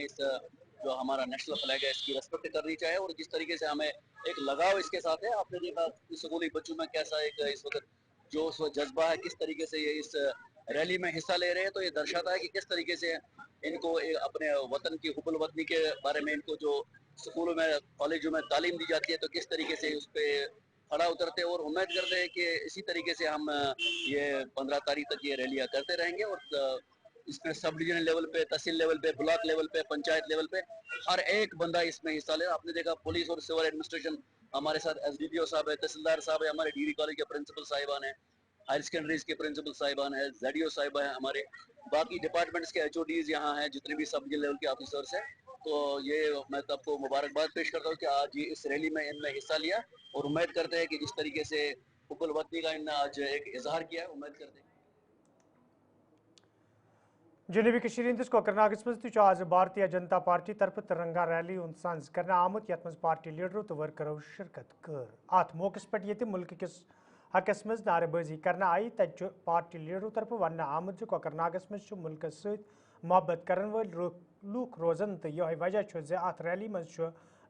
इस जो हमारा नेशनल फ्लैग है इसकी रेस्पेक्ट करनी चाहिए, और जिस तरीके से हमें एक लगाव इसके साथ है। आपने देखा स्कूली बच्चों में कैसा एक इस वक्त जोश व जज्बा है, किस तरीके से ये इस रैली में हिस्सा ले रहे हैं, तो ये दर्शाता है कि किस तरीके से इनको अपने वतन की हुब्बुल वतनी के बारे में इनको जो स्कूलों में कॉलेजों में तालीम दी जाती है, तो किस तरीके से उस पर खड़ा उतरते हैं। और उम्मीद करते हैं कि इसी तरीके से हम ये 15 तारीख तक ये रैलियां करते रहेंगे, और इसमें सब डिवीजन लेवल पे, तहसील लेवल पे, ब्लॉक लेवल पे, पंचायत लेवल पे हर एक बंदा इसमें हिस्सा ले। आपने देखा पुलिस और सिविल एडमिनिस्ट्रेशन हमारे साथ, एसडीपीओ साहब है, तहसीलदार साहब है, हमारे डिग्री कॉलेज के प्रिंसिपल साहिबान है, हायर सेकेंडरीज के प्रिंसिपल साहिबान है, जेडीओ साहिबा है, हमारे बाकी डिपार्टमेंट्स के एचओडीज यहाँ हैं, जितने भी सब डिवीजन लेवल के ऑफिसर्स हैं। तो ये मैं आपको मुबारकबाद पेश करता हूँ कि आज ये इस रैली में इनमें हिस्सा लिया, और उम्मीद करते हैं कि जिस तरीके से हुब्बुल वतनी का इन्होंने आज एक इजहार किया है, उम्मीद करते हैं। जनूबी कश्मीर कोकरनागस मज आज भारतीय जनता पार्टी तरफ तिरंगा रैली सांझ करना आमुत यथ मज पार्टी लीडरों तो वर्करों शिरकत कर। अत मौके पे मुल्क किस हकस मज नारेबाजी करना आई तत पार्टी लीडरों तरफ वन आमुत कोकरनागस मज मुल्क सत मोहब्बत करन वल लूक रोजन तो यह वजह अत रैली मज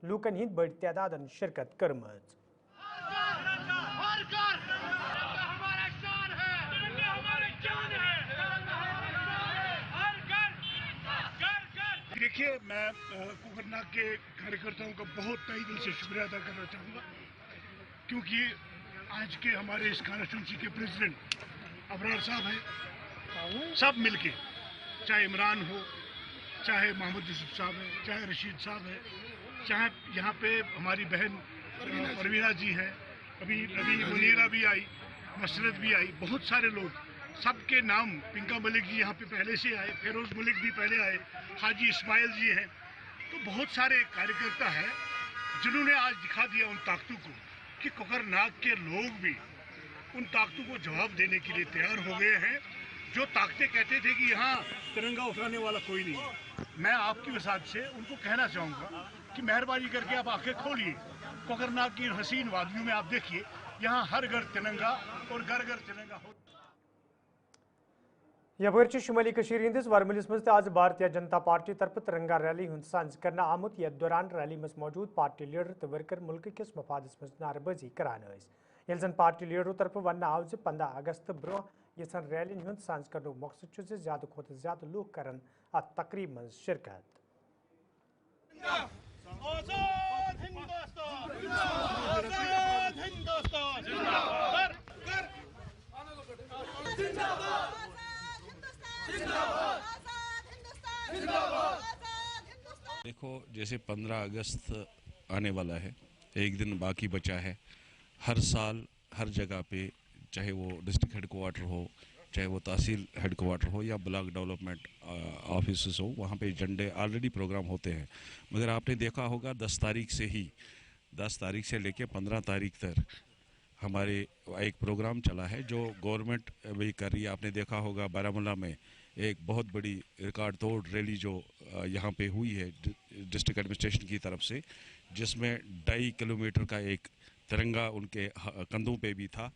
लूकन हिंद बड़ तादाद शिरकत करमज। देखिए, मैं कोकरनाग के कार्यकर्ताओं का बहुत तहे दिल से शुक्रिया अदा करना चाहूँगा, क्योंकि आज के हमारे इस कॉन्स्टिट्यूंसी के प्रेसिडेंट अबरार साहब हैं, सब मिलके, चाहे इमरान हो, चाहे मोहम्मद यूसुफ साहब है, चाहे रशीद साहब है, चाहे यहाँ पे हमारी बहन परवीना जी है, अभी मुनीरा भी आई, मसरत भी आई, बहुत सारे लोग, सबके नाम, पिंका मलिक जी यहाँ पे पहले से आए, फेरोज मलिक भी पहले आए, हाजी इस्माइल जी हैं, तो बहुत सारे कार्यकर्ता हैं जिन्होंने आज दिखा दिया उन ताकतों को कि कोकरनाग के लोग भी उन ताकतों को जवाब देने के लिए तैयार हो गए हैं। जो ताकतें कहते थे कि यहाँ तिरंगा उठाने वाला कोई नहीं, मैं आपकी वसात से उनको कहना चाहूँगा कि मेहरबानी करके आप आंखें खोलिए, कोकरनाग की हसीन वादियों में आप देखिए, यहाँ हर घर तिरंगा और घर घर तिरंगा हो। यपर शुमाली हंदिस वरमलिस मज आज भारतीय जनता पार्टी तरफ तिरंगा रैली सांझ करना आमुत यथ दौरान रैली मज मौजूद पार्टी लीडर तो वर्कर मुल्क किस मफादस मज नारेबाजी करान ये जन पार्टी लीडरों तरफ वन आव 15 अगस्त ब्रो यन रैली हंद सांझ कर मकसद से ज्यादा खुद ज्यादा लूक कर अत तकरीब मज शिरकत। देखो, जैसे 15 अगस्त आने वाला है, एक दिन बाकी बचा है। हर साल हर जगह पे, चाहे वो डिस्ट्रिक्ट हेडक्वार्टर हो, चाहे वो तहसील हेडक्वार्टर हो या ब्लॉक डेवलपमेंट ऑफिस हो, वहाँ पे झंडे ऑलरेडी प्रोग्राम होते हैं। मगर आपने देखा होगा 10 तारीख से लेके 15 तारीख तक हमारे एक प्रोग्राम चला है जो गवर्नमेंट भी कर रही है। आपने देखा होगा बारामूला में एक बहुत बड़ी रिकॉर्ड तोड़ रैली जो यहाँ पे हुई है डिस्ट्रिक्ट एडमिनिस्ट्रेशन की तरफ से, जिसमें 2.5 किलोमीटर का एक तिरंगा उनके कंधों पे भी था,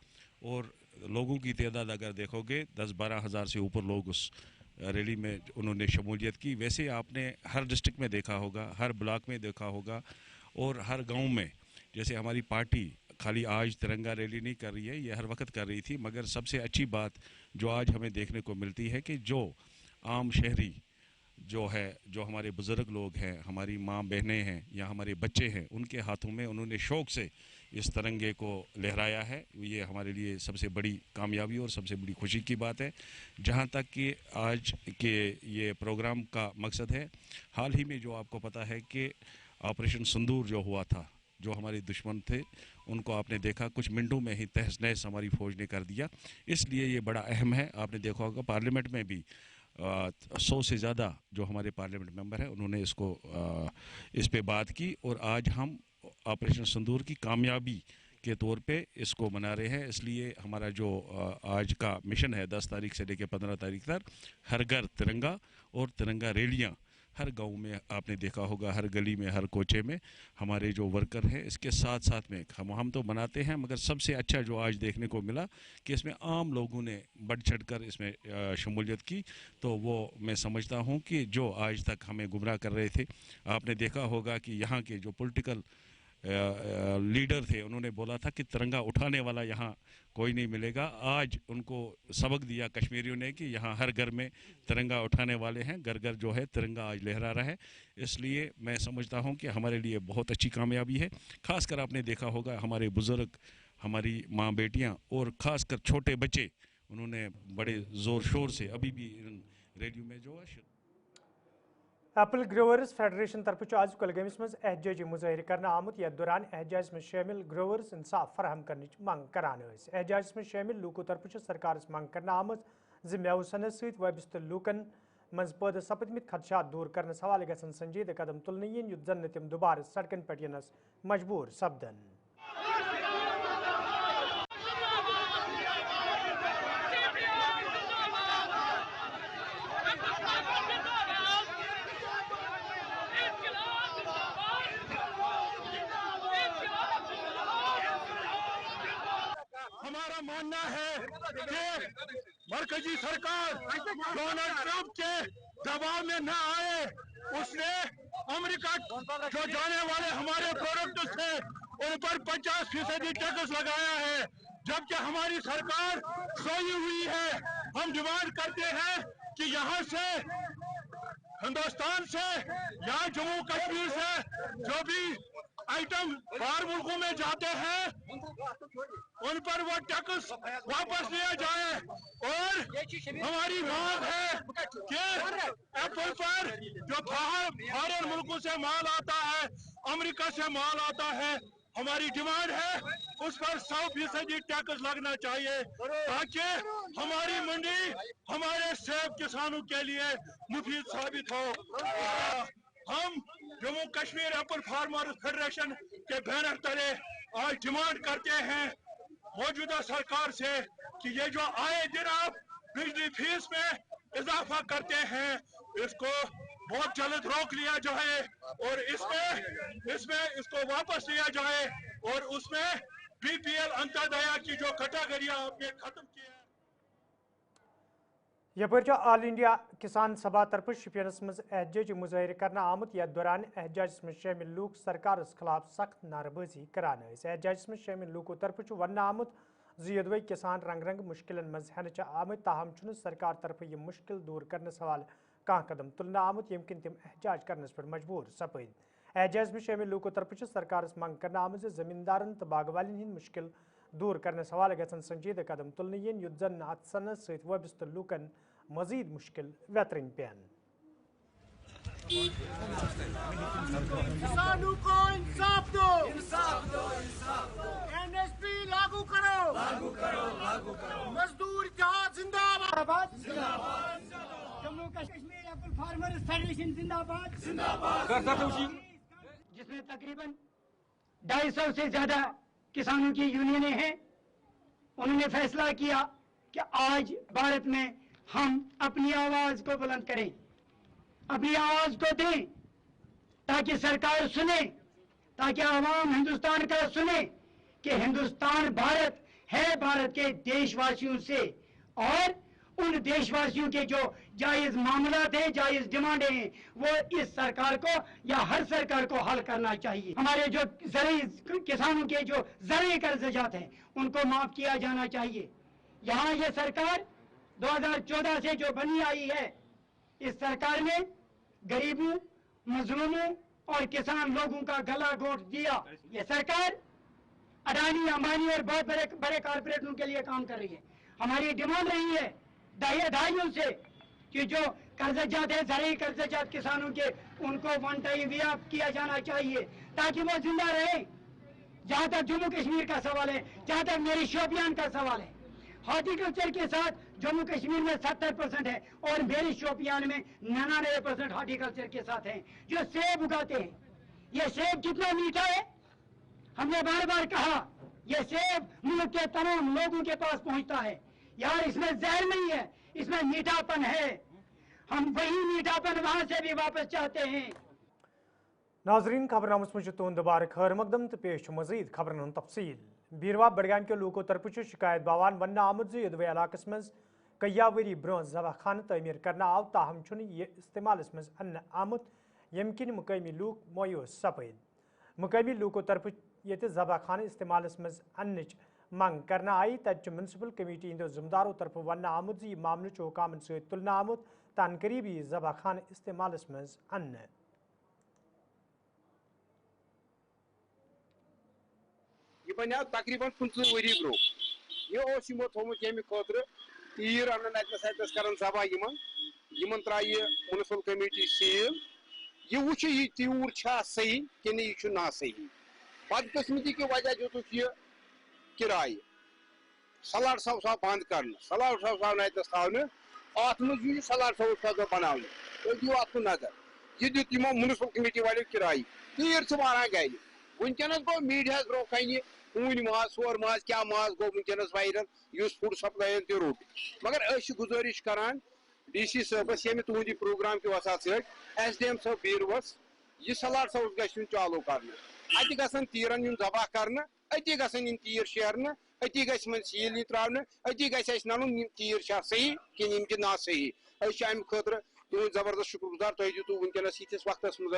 और लोगों की तादाद अगर देखोगे 10-12 हज़ार से ऊपर लोग उस रैली में उन्होंने शमूलियत की। वैसे आपने हर डिस्ट्रिक्ट में देखा होगा, हर ब्लॉक में देखा होगा, और हर गांव में। जैसे हमारी पार्टी खाली आज तिरंगा रैली नहीं कर रही है, ये हर वक्त कर रही थी, मगर सबसे अच्छी बात जो आज हमें देखने को मिलती है कि जो आम शहरी जो है, जो हमारे बुज़ुर्ग लोग हैं, हमारी माँ बहनें हैं या हमारे बच्चे हैं, उनके हाथों में उन्होंने शौक़ से इस तिरंगे को लहराया है। ये हमारे लिए सबसे बड़ी कामयाबी और सबसे बड़ी खुशी की बात है। जहाँ तक कि आज के ये प्रोग्राम का मकसद है, हाल ही में जो आपको पता है कि ऑपरेशन सिंदूर जो हुआ था, जो हमारे दुश्मन थे उनको आपने देखा कुछ मिनटों में ही तहस नहस हमारी फ़ौज ने कर दिया। इसलिए ये बड़ा अहम है। आपने देखा होगा पार्लियामेंट में भी 100 से ज़्यादा जो हमारे पार्लियामेंट मेंबर हैं उन्होंने इस पे बात की, और आज हम ऑपरेशन सिंदूर की कामयाबी के तौर पे इसको मना रहे हैं। इसलिए हमारा जो आज का मिशन है 10 तारीख से लेकर 15 तारीख तक, हर घर तिरंगा और तिरंगा रैलियाँ हर गांव में आपने देखा होगा, हर गली में, हर कोचे में हमारे जो वर्कर हैं, इसके साथ साथ में हम तो बनाते हैं, मगर सबसे अच्छा जो आज देखने को मिला कि इसमें आम लोगों ने बढ़ चढ़ कर इसमें शमूलियत की। तो वो मैं समझता हूँ कि जो आज तक हमें गुमराह कर रहे थे, आपने देखा होगा कि यहाँ के जो पॉलिटिकल लीडर थे, उन्होंने बोला था कि तिरंगा उठाने वाला यहाँ कोई नहीं मिलेगा। आज उनको सबक दिया कश्मीरियों ने कि यहाँ हर घर में तिरंगा उठाने वाले हैं, घर घर जो है तिरंगा आज लहरा रहा है। इसलिए मैं समझता हूँ कि हमारे लिए बहुत अच्छी कामयाबी है। खासकर आपने देखा होगा हमारे बुज़ुर्ग, हमारी माँ बेटियाँ और ख़ासकर छोटे बच्चे, उन्होंने बड़े ज़ोर शोर से अभी भी इन रैलियों में जो है। एप्पल ग्रोवर्स फेडरेशन तरफ आज कुलगामस मज एहजाजी मुजाहिर करना आमुत। यथ दौरान एहजाज में शामिल ग्रोवर्स इंसाफ फराहम करने मंग करान। एहजाज में शामिल लूको तरफ सरकार मंग करना आमज जि मेव सनत सत वाबस्त लूकन मज पैदा सपदमित खदशात दूर करने हवाले गसन संजीदा कदम तुलने यन युत जन तम दोबारा सड़कन पे यनस मजबूर सपदन। हमारा मानना है कि मरकजी सरकार डोनाल्ड ट्रंप के दबाव में न आए। उसने अमेरिका जो जाने वाले हमारे प्रोडक्ट्स थे उन पर 50% टैक्स लगाया है, जबकि हमारी सरकार सोई हुई है। हम डिमांड करते हैं कि यहाँ से, हिंदुस्तान से या जम्मू कश्मीर से जो भी आइटम बाहर मुल्कों में जाते हैं उन पर वो टैक्स वापस लिया जाए। और हमारी मांग है कि एप्पल पर जो फॉरेन मुल्कों से माल आता है, अमेरिका से माल आता है, हमारी डिमांड है उस पर 100% टैक्स लगना चाहिए, ताकि हमारी मंडी हमारे सेब किसानों के लिए मुफीद साबित हो। हम Jammu Kashmir Apple farmers federation के बैनर तले आज डिमांड करते हैं मौजूदा सरकार से कि ये जो आए दिन आप बिजली फीस में इजाफा करते हैं, इसको बहुत जल्द रोक लिया जाए और इसमें इसको वापस लिया जाए और उसमें बीपीएल अंत्योदय की जो कैटेगरियां आपने खत्म की है। यपर ऑल इंडिया किसान सभा तरफ शुपियनस मज एहजाजी मुजाहिर करना आमुत। यथ दौरान एहजाज में शामिल लूक सरकार खिलाफ सख्त नारबाजी करान। एहजाज में शामिल लूको तरफ वन आमुत यदवे किसान रंग रंग मुश्किल मज हेन आमत, ताहम सरकार तरफ यह मुश्किल दूर करने सवाल कह कदम तुलना आमुत यम किन तम एहजाज करने पर मजबूर सपद। एहजाज में शामिल लूको तरफ सरकार मंग करना आमज जमींदारन तो बागवालन हंद मुश्किल दूर करने हवाले गसन संजीदा कदम तुलने यन युत जन अत सनत सत वाबस्त लूकन मजीद मुश्किल वेतरन पेन। किसानों को इंसाफ दो, इंसाफ दो, इंसाफ दो। एमएसपी लागू करो, लागू करो, लागू करो। मजदूर जहाज जिंदाबाद, जिंदाबाद। Jammu Kashmir Apple farmers federation जिंदाबाद, जिंदाबाद। जिसमें तकरीबन 250 से ज्यादा किसानों की यूनियनें हैं। उन्होंने फैसला किया कि आज भारत में हम अपनी आवाज को बुलंद करें, अपनी आवाज को दें, ताकि सरकार सुने, ताकि आवाम हिंदुस्तान का सुने कि हिंदुस्तान भारत है भारत के देशवासियों से, और उन देशवासियों के जो जायज मामलात हैं, जायज डिमांडें हैं, वो इस सरकार को या हर सरकार को हल करना चाहिए। हमारे जो ज़रूरी किसानों के जो ज़रूरी कर्ज़जात हैं उनको माफ किया जाना चाहिए। यहाँ ये सरकार 2014 से जो बनी आई है, इस सरकार ने गरीबों, मजलूमों और किसान लोगों का गला घोट दिया। ये सरकार अडानी, अंबानी और बहुत बड़े बड़े कारपोरेटरों के लिए काम कर रही है। हमारी डिमांड रही है दहाइयों से कि जो कर्जजात है, ज़रूरी कर्जजात किसानों के, उनको वन टाइम व्याप्त किया जाना चाहिए ताकि वो जिंदा रहे। जहाँ तक जम्मू कश्मीर का सवाल है, जहाँ तक मेरी शोपियान का सवाल है, हॉर्टिकल्चर के साथ जम्मू कश्मीर में 70% है और मेरी शोपियान में 99% हॉर्टिकल्चर के साथ हैं, जो सेब उगाते हैं। ये सेब कितना मीठा है, हमने बार बार कहा, ये सेब मुल्क के तमाम लोगों के पास पहुंचता है। यार इसमें जहर नहीं है, इसमें मीठापन है। हम वही मीठापन वहाँ से भी वापस चाहते हैं। नाजरीन खबरनामस में तुंद दोबारा खैर मकदम तो पेश मजीद खबरन हूं तफसील बीरवा बडगाम के लोगों तरफ शिकायत बावान वन आमद यदवे इलाकस मज कया वरी ब्रोह जबा खान तमीर करना आव ताहम छुन ये इस्तेमाल मज अन्न आमुत यम किन मुकामी लूक मोयूस सपद मुकामी लूकों तरफ ये जबा खान इस्तेमाल मज अन्न मंग करना आई तच म्यूनसिपल कमेटी इंदो जिम्मेदारों तरफ वन आमुद यह मामले हुकामन से तुलना आमुत तान करीबी जबा खान इस्तेमाल मज अन्न ये बनो तकरीबन 15 वरी ब्रो यह यमो थोमुत यम खुद तीर अन्न अतस कर जबा यमन त्रा म्यूनसिपल कमेटी सील यह वुच यह तीर सही कि यह ना सही बदकिस्मती की वजह दितुक यह किराए सलाड सौसा बंद कर सलाड सौसा अतस थवन अत मज सलाड सौसा बना तो दियो अत नजर यह दित यमो म्यूनसिपल कमेटी वाले किराए तीर वारान गर वनकस गो मीडिया ब्रो कन ऊन माज सोर माज क्या माज गो वनकस वायरल उस फूड सप्लायन ते रोट मगर गुजारिश करान DC साहबस ये तुंद प्रोग्राम की वसा SDM साहब बीरवस यह सलाड सौस गन चालू कर अत गन तीरन जबा कर अति गन तीर शेरन अति गन सील त्रावन अति गन तीर सही कि ना सही अम खुद तुम जबरदस्त शुक्रगुजार तुम दितु वनकस यस वक्तस मज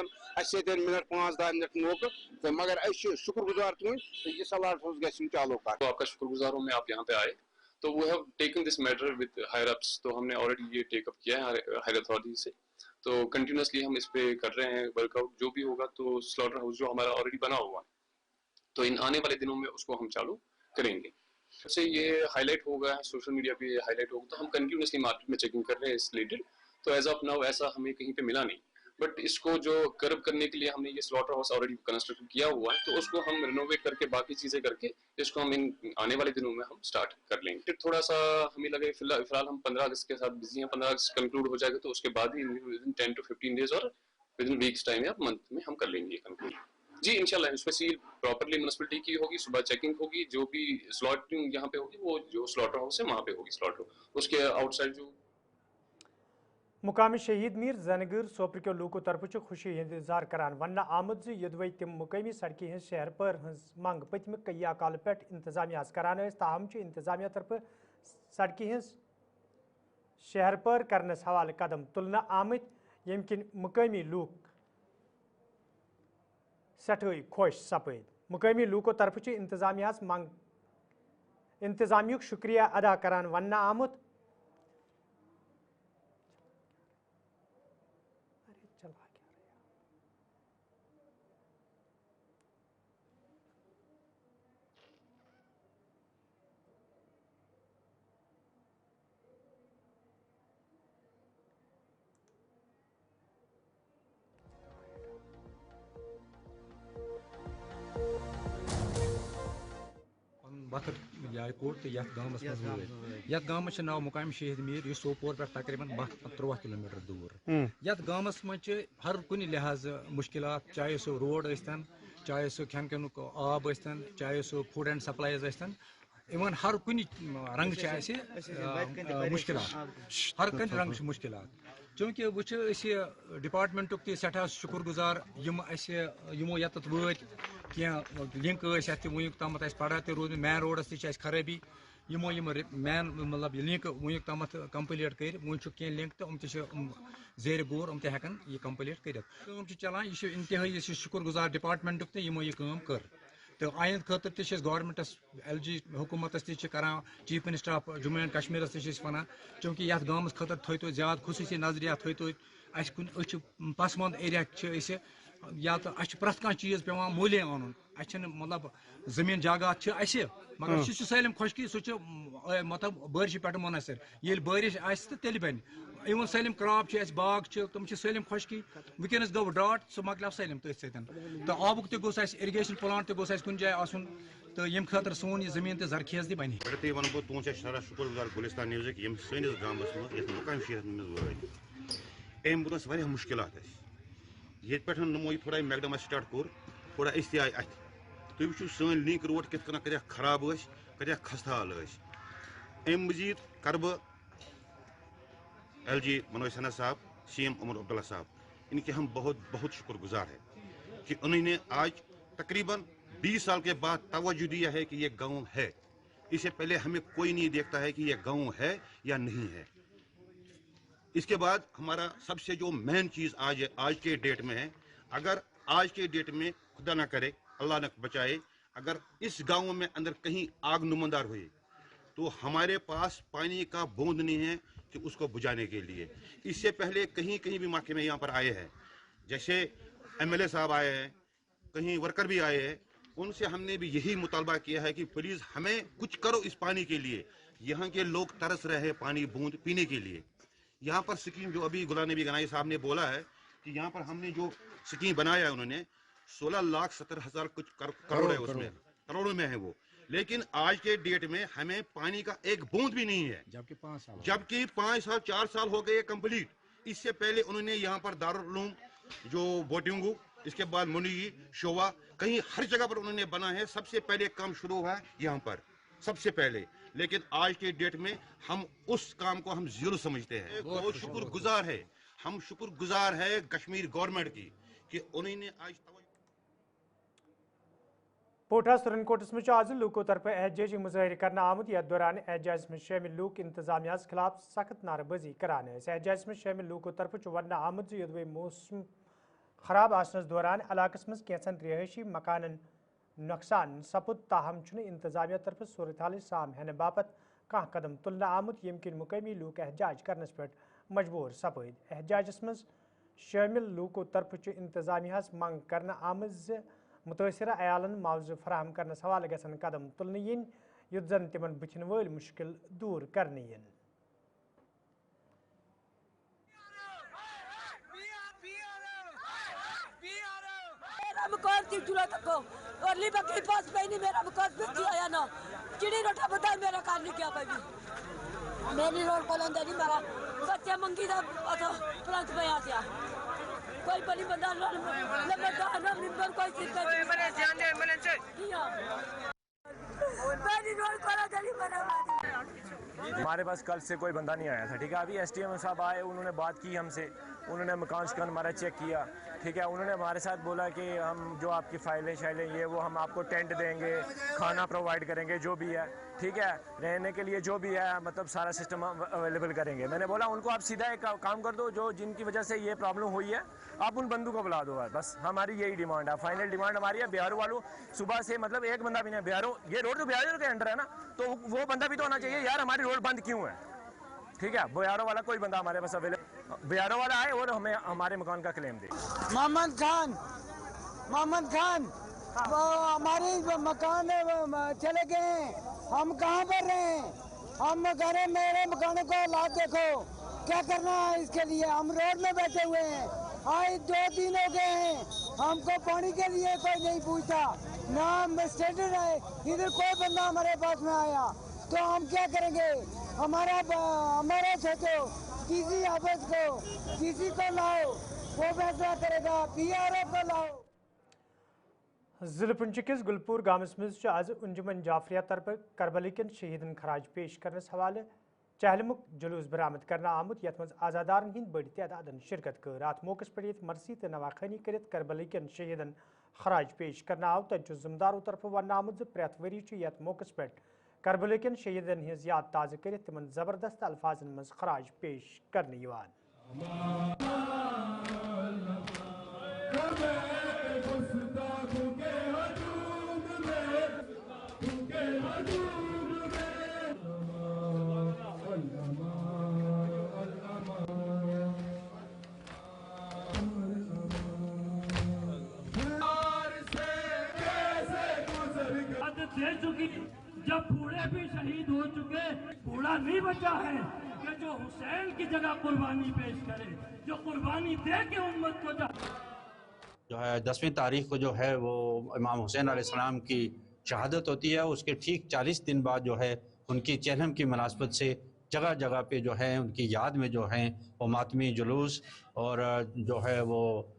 मिनट 5-10 मिनट मौका तो मगर शुक्रगुजार तुम यह सलाड सौस गन चालू कर तो आपका शुक्रगुजार हूँ मैं आप यहाँ पे आए तो we have taken this matter with higher ups तो हमने ऑलरेडी ये टेकअप किया है हायर अथॉरिटी से तो कंटिन्यूसली हम इस पे कर रहे हैं वर्कआउट जो भी होगा तो स्लॉटर हाउस जो हमारा ऑलरेडी बना हुआ है तो इन आने वाले दिनों में उसको हम चालू करेंगे जैसे ये हाईलाइट होगा सोशल मीडिया पे हाईलाइट होगा तो हम कंटिन्यूसली मार्केट में चेकिंग कर रहे हैं इस रिलेटेड तो एज ऑफ नाउ ऐसा हमें कहीं पे मिला नहीं बट इसको जो कर्व करने के लिए हमने ये स्लॉटर हाउस ऑलरेडी कंस्ट्रक्ट किया हुआ है तो उसको हम रिनोवेट करके बाकी चीजें करके इसको हम इन आने वाले दिनों में हम स्टार्ट कर लेंगे फिर थोड़ा सा हमें लगे फिलहाल हम 15 अगस्त के साथ बिजी हैं 15 अगस्त कंक्लूड हो जाएगा तो उसके बाद ही विदिन 10 to 15 डेज और विदिन वीक्स टाइम या मंथ में हम कर लेंगे कंक्लूड जी इंशाल्लाह इसमें सील प्रॉपर्ली म्युनिसिपैलिटी की होगी सुबह चेकिंग होगी जो भी स्लॉटिंग यहाँ पे होगी वो जो स्लॉटर हाउस है वहाँ पे होगी स्लॉटर उसके आउटसाइड जो मुकामी शहीद मीर जनगर सोपर के लूकों तरफ खुशी इंतजार करान वन आमद यदवे तम मुकामी सड़क हज शहर पर मंग पतम कया काल पे इंतजामिया करान ताहम इंतजामिया तरफ सड़क हज शहर पर करनस हवाले कदम तुलना आमत यम किन मुकामी लूक सठई खुश सपद मुकामी लूकों तरफ इंतजामिया मंग इंतजामिया शुक्रिया अदा करान वन आमत वक्त जाय कोट तो यथ गामस यथ गामस नाव मुकाम शहीद मीर यह सोपोर पे तकरीबन 13 किलोमीटर दूर यथ गामस मज हर कुन लिहाज मुश्किलात चाहे सो रोड स्तन चाहे सो खेन चेनुक आब स्तन चाहे सो फूड एंड सप्लाईज स्तन इवन हर कुन रंग मुश्किलात हर कन रंग मुश्किलात चूँकि वो डिपार्टमेंट सठा शुक्रगुजार यमो यत वत कह लिंक वुक तम पड़ा रोज मेन रोडस तक खराबी यमो मेन मतलब लिंक वुक तम कम्प्लीट कर वो कह लिंक तो जेर गोर हेकन यह कम्प्लीट कर चलान यह इंतहाई शुक्रगुजार डिपार्टमेंट तो यमो यह कर तो आइंद खतर गवर्नमेंटस LG हुकूमतस करान chief minister of Jammu and Kashmir one चूँकि ये गामस खतर थो ज्यादा खुसूसी नजरिया थो कुन पसमंद एरिया या तो प्रत कह चीज पे मूल्य अन मतलब जमीन जागात मगर सलम खुशकी सह मतलब बारिश पे मुनसर ये बारिश तेल बन इवन सलम क्रॉप बाग तुम सलम खुशकी वनकस गो ड्राट सह मकल सलम तथ सत तो आबुक तोस इरीगेशन प्लांट तोस कुन जाए आसन तो यम खतर सोन यह जमीन तो जरखेज बन गए वन बह तुम सारा शुक्रगुजार गुलिस्तान न्यूज़ यम सैनिस गामस मज मुकाम शहर मज अम बुत वारिया मुश्किलात ये पे नमो थोड़ा मैकडम स्टार्ट कोर थोड़ा अस आए अत तुम वो सन लिंक रोड कित कत्या खराब कत्या खस्ताल अम मजीद कर LG मनोज सिन्हा साहब, CM उमर अब्दुल्ला साहब, इनके हम बहुत बहुत शुक्रगुजार हैं कि उन्होंने आज तकरीबन 20 साल के बाद तवज्जो दिया है कि ये गांव है। इससे पहले हमें कोई नहीं देखता है कि ये गांव है या नहीं है। इसके बाद हमारा सबसे जो मेन चीज़ आज के डेट में है, अगर आज के डेट में खुदा ना करे, अल्लाह न बचाए, अगर इस गांव में अंदर कहीं आग नुमंदार हुई तो हमारे पास पानी का बूंद नहीं है कि उसको बुझाने के लिए। इससे पहले कहीं कहीं भी महकमे यहाँ पर आए हैं, जैसे MLA साहब आए हैं, कहीं वर्कर भी आए हैं, उनसे हमने भी यही मुतालबा किया है कि प्लीज़ हमें कुछ करो इस पानी के लिए। यहाँ के लोग तरस रहे हैं पानी बूंद पीने के लिए। यहाँ पर स्कीम जो अभी गुलाम नबी गनाई साहब ने बोला है कि यहाँ पर हमने जो स्कीम बनाया है, उन्होंने 16,70,000 कुछ करोड़ है, उसमें करोड़ों में है वो। लेकिन आज के डेट में हमें पानी का एक बूंद भी नहीं है, जबकि 5 साल 4 साल हो गए कंप्लीट। इससे पहले उन्होंने यहाँ पर दारुल उलूम जो बोटिंगू, इसके बाद मुनिगी, शोवा, कहीं हर जगह पर उन्होंने बना है। सबसे पहले काम शुरू हुआ है यहाँ पर, सबसे पहले। लेकिन आज के डेट में हम उस काम को हम जीरो समझते हैं। बहुत शुक्रगुजार है, हम शुक्रगुजार है कश्मीर गवर्नमेंट की कि उन्होंने आज पोठा सुरनकोटस में आज लूकों तरफ एहतजाजी मुजाहिर करना आमुद। यथ दौरान एहतजाज में शामिल लूक इंतजामिया खिलाफ सख्त नारेबाजी करान। एहतजाज में शामिल लूकों तरफ वन आमुद योदवे मौसम खराब आसनस दौरान इलाकस मज कैंसन रिहायशी मकानन नुकसान सपुद, ताहम इंतजामिया तरफ सूरत हाल साम हेन बापत कह कदम तुलना आमुद, यम किन मुकामी लूक एहतजाज करनस पे मजबूर सपद। एहतजाजस मज शामिल लूकों तरफ इंतजामिया मंग करना आमद मुतासरा अयालन मुआवजा फराहम करनस हवाले गसन कदम तुलने यिन युद्ध जन तिमन बुथिन वल मुश्किल दूर करने यिन। मेरा मकान की जरूरत को और ली बकरी पास पे नहीं, मेरा मकान पे आया ना चिड़ी रोटा बता मेरा काम नहीं किया भाई। मेरी रोड पर अंदर नहीं मेरा बच्चे मंगी था अथवा प्लांट में आ गया कोई बड़ी बंदा ना ना मिंबर कोई सिर्फ मैंने ध्यान दे मैंने किया मेरी रोड पर अंदर मेरा। हमारे पास कल से कोई बंदा नहीं आया था, ठीक है। अभी SDM साहब आए, उन्होंने बात की हमसे, उन्होंने मकान शकान हमारा चेक किया, ठीक है। उन्होंने हमारे साथ बोला कि हम जो आपकी फाइलें शाइलें ये वो हम आपको टेंट देंगे, खाना प्रोवाइड करेंगे, जो भी है, ठीक है, रहने के लिए जो भी है, मतलब सारा सिस्टम अवेलेबल करेंगे। मैंने बोला उनको आप सीधा एक काम कर दो, जो जिनकी वजह से ये प्रॉब्लम हुई है आप उन बंदों को बुला दो, बस हमारी यही डिमांड है। फाइनल डिमांड हमारी है। बिहार वालों सुबह से मतलब एक बंदा भी नहीं, बिहारों ये रोड तो बिहार के अंडर है ना, तो वो बंदा भी तो होना चाहिए यार, हमारी रोड बंद क्यों है, ठीक है। बिहारों वाला कोई बंदा हमारे पास अवेलेबल, बिहारों वाला आए और हमें हमारे मकान का क्लेम दे। मोहम्मद खान वो हमारे मकान चले गए हैं, हम कहाँ पर रहे, हम घरे मेरे मकानों को हालात देखो, क्या करना है इसके लिए। हम रोड में बैठे हुए हैं, आज 2 दिन हो गए हैं, हमको पानी के लिए कोई नहीं पूछता, ना स्टेशन है, इधर कोई बंदा हमारे पास में आया, तो हम क्या करेंगे। हमारा सोचो, किसी ऑफिस को किसी को लाओ, वो फैसला करेगा, PRO को लाओ। जिले पुंछ किस गुलपुर गामस मज आज अंजुमन जाफरिया तरफ करबली कन शहीदन खराज पेश करनस हवाले चहलमुक जुलूस बरामद करना आमुत, यथ मज आजादारन हिंद बड़ी तादादन शिरकत कर। रात मौकस पर मरसी तो नवाखानी कर करबली कन शहीदन खराज पेश करना आव, तजु जिम्मेदारों तरफ वन आमुत प्रत वरी यथ मौकस पे करबली कन शहीदन हज याद ताज़ कर तिमन जबरदस्त अल्फाजन मज खराज पेश करने यवान। दे चुकी, जब बूढ़े भी शहीद हो चुके, बूढ़ा नहीं बचा है कि जो हुसैन की जगह कुर्बानी पेश करे, जो कुर्बानी दे के उम्मत को जो है 10वीं तारीख को जो है वो इमाम हुसैन अलैहिस्सलाम की शहादत होती है। उसके ठीक 40 दिन बाद जो है उनकी चहलम की मुनासबत से जगह जगह पे जो है उनकी याद में जो है वो मातमी जुलूस और जो है वो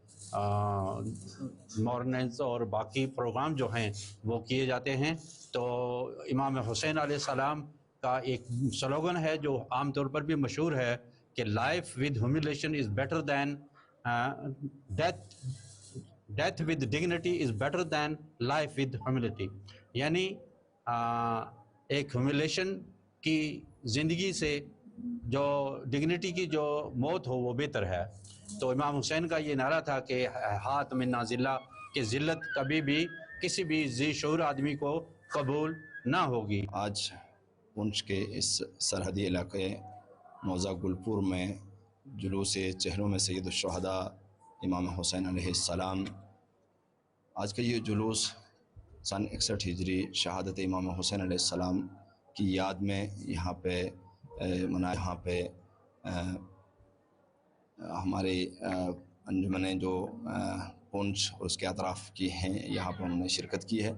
मॉर्नेंस और बाकी प्रोग्राम जो हैं वो किए जाते हैं। तो इमाम हुसैन अलैहिस्सलाम का एक स्लोगन है जो आम तौर पर भी मशहूर है کہ life with humiliation is better than death with dignity is better then life with humility, یعنی ایک ہیوملیشن کی زندگی سے جو ڈگنیٹی کی جو موت ہو وہ بہتر ہے۔ تو امام حسین کا یہ نعرہ تھا کہ ہاتھ منا ذلہ، کہ ذلت کبھی بھی کسی بھی ذی شعور آدمی کو قبول نہ ہوگی۔ آج پونچھ کے اس سرحدی علاقے موضع گلپور میں جلوس چہروں میں سید الشہداء امام حسین علیہ السلام، آج کا یہ جلوس سن 61 ہجری شہادت امام حسین علیہ السلام کی یاد میں یہاں پہ ہمارے انجمنیں جو پونچھ اور اس کے اطراف کی ہیں یہاں پہ انہوں نے شرکت کی ہے،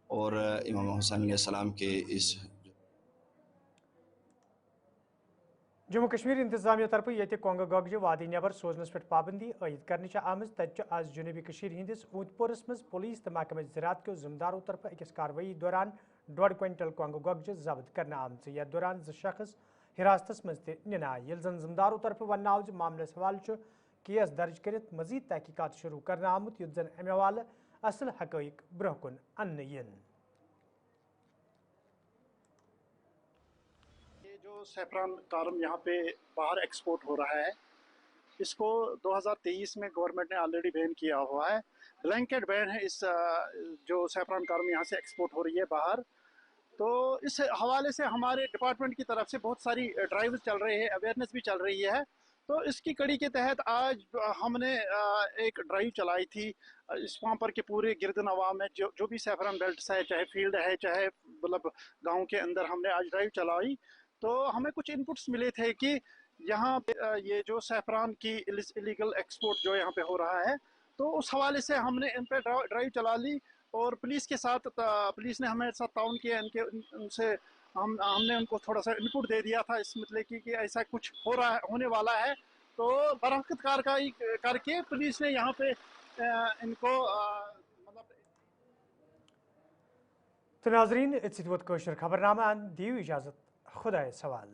اور امام حسین علیہ السلام کے اس جموں کشمیر انتظامیہ طرف یہ کونگہ گگجہ وادی نبر سوزنس پہ پابندی عائد کرنے آمز، تت آز جنوبی کشمیر ہندس اونت پورس مز پولیس تو محکمہ زراعت کے ذمہ داروں طرف اکس کاروی دوران 1.5 کوئنٹل کونگہ گگجہ ضبط کرنے آمز، یتھ دوران 2 شخص حراستس مز تہ نائ، یل زن ذمہ داروں طرف ون آو معاملس حوالہ کیس درج کرت مزید تحقیقات شروع کرنے آمت، یتھ زن امہ حوالہ اصل حقائق برہ کن ان ین۔ جو سیفران کارم یہاں پہ باہر ایکسپورٹ ہو رہا ہے، اس کو 2023 میں گورنمنٹ نے آلریڈی بین کیا ہوا ہے، بلینکٹ بین ہے اس جو سیفران کارم یہاں سے ایکسپورٹ ہو رہی ہے باہر۔ تو اس حوالے سے ہمارے ڈپارٹمنٹ کی طرف سے بہت ساری ڈرائیوز چل رہے ہیں، اویئرنیس بھی چل رہی ہے۔ تو اس کی کڑی کے تحت آج ہم نے ایک ڈرائیو چلائی تھی اس وہاں پر کہ پورے گرد نواح میں جو بھی سیفران بیلٹس ہے، چاہے فیلڈ ہے چاہے مطلب گاؤں کے اندر، ہم نے آج ڈرائیو چلائی۔ تو ہمیں کچھ انپٹس ملے تھے کہ یہاں پہ یہ جو سیفران کی ایلیگل ایکسپورٹ جو یہاں پہ ہو رہا ہے، تو اس حوالے سے ہم نے ان پہ ڈرائیو چلا لی، اور پولیس کے ساتھ پولیس نے ہمیں ساتھ تعاون کیا، ان سے ہم نے ان کو تھوڑا سا انپٹ دے دیا تھا اس مطلب کہ ایسا کچھ ہونے والا ہے۔ تو برحقت کارروائی کر کے پولیس نے یہاں پہ ان کو تو ناظرین ات ووت خبر نامہ دیو اجازت، خدائے سوال۔